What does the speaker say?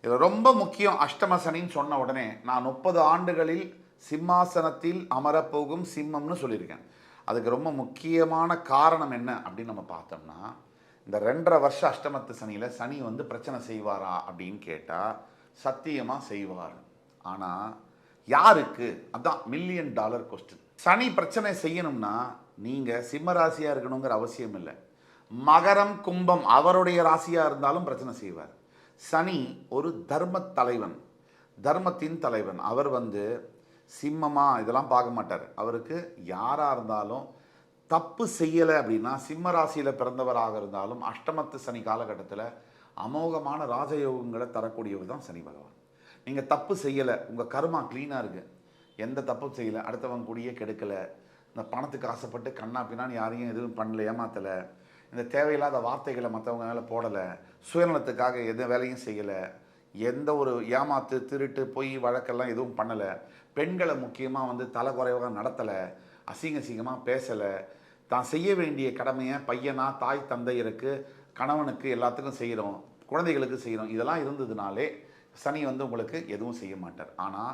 இதில் ரொம்ப முக்கியம் அஷ்டம சனின்னு சொன்ன உடனே நான் 30 ஆண்டுகளில் சிம்மாசனத்தில் அமரப்போகும் சிம்மம்னு சொல்லியிருக்கேன். அதுக்கு ரொம்ப முக்கியமான காரணம் என்ன அப்படின்னு நம்ம பார்த்தோம்னா, இந்த 2.5 வருஷம் அஷ்டமத்து சனியில் சனி வந்து பிரச்சனை செய்வாரா அப்படின்னு கேட்டால் சத்தியமாக செய்வார். ஆனால் யாருக்கு? அதான் மில்லியன் டாலர் கொஸ்டின். சனி பிரச்சனை செய்யணும்னா நீங்கள் சிம்ம ராசியாக இருக்கணுங்கிற அவசியம் இல்லை. மகரம் கும்பம் அவருடைய ராசியாக இருந்தாலும் பிரச்சனை செய்வார். சனி ஒரு தர்ம தலைவன், தர்மத்தின் தலைவன். அவர் வந்து சிம்மமா இதெல்லாம் பார்க்க மாட்டார். அவருக்கு யாராக இருந்தாலும் தப்பு செய்யலை அப்படின்னா, சிம்ம ராசியில் பிறந்தவராக இருந்தாலும் அஷ்டமத்து சனி காலகட்டத்தில் அமோகமான ராஜயோகங்களை தரக்கூடியவர் தான் சனி பகவான். நீங்கள் தப்பு செய்யலை, உங்கள் கர்மா க்ளீனாக இருக்குது, எந்த தப்பும் செய்யலை, அடுத்தவங்க கூடியே கெடுக்கலை, இந்த பணத்துக்கு ஆசைப்பட்டு கண்ணா பின்னான்னு யாரையும் எதுவும் பண்ணல, ஏமாத்தலை, இந்த தேவையில்லாத வார்த்தைகளை மற்றவங்க மேலே போடலை, சுயநலத்துக்காக எந்த வேலையும் செய்யலை, எந்த ஒரு ஏமாத்து திருட்டு பொய் வழக்கெல்லாம் எதுவும் பண்ணலை, பெண்களை முக்கியமாக வந்து தலை குறைவாக நடத்தலை, அசிங்கமாக பேசலை, தான் செய்ய வேண்டிய கடமையை பையனா தாய் தந்தையருக்கு கணவனுக்கு எல்லாத்துக்கும் செய்கிறோம், குழந்தைகளுக்கு செய்கிறோம், இதெல்லாம் இருந்ததுனாலே சனி வந்து உங்களுக்கு எதுவும் செய்ய மாட்டார். ஆனால்